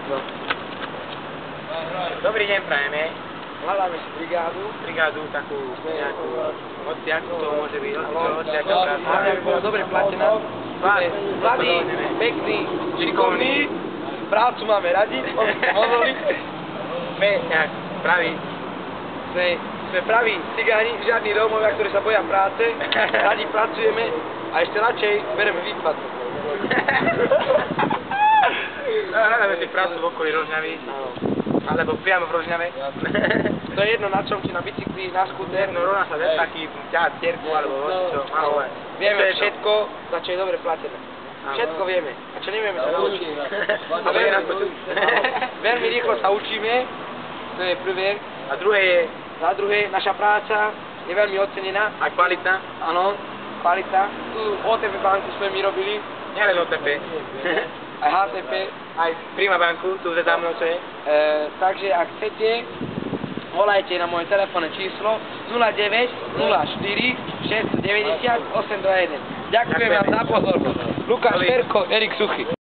No. Dobrý deň prajeme. Hľadáme si brigádu. Brigádu takú nejakú, hociakú to môže byť, hociaká práca. Hlavne aby bola dobre platená. Mladý, pekný, šikovný. Prácu máme radi. Sme nejak praví. Sme praví cigáni, žiadni Rómovia, ktorí sa boja práce. Radi pracujeme a ešte radšej bereme výplatu. Hľadáme si prácu v okolí Rožňavy. Alebo priamo v Rožňave. To je jedno na čom, či na bicykli, na skúter. No rovná sa taký ťahať cierku alebo čo. Vieme všetko, za čo je dobre platené. Všetko vieme. A čo nevieme, sa naučíme. A veľmi rýchlo sa učíme. To je prvé. A druhé je... Za druhé, naša práca je veľmi ocenená. A kvalitná? Áno, kvalita. Tu OTP banku sme my robili. Nielen OTP. Aj HTP. Aj Prima banku, tu za mnou čo je. Takže ak chcete, volajte na moje telefónne číslo 09 04 690 821. Ďakujem vám za pozornosť. Lukáš Ferko, Erik Suchy.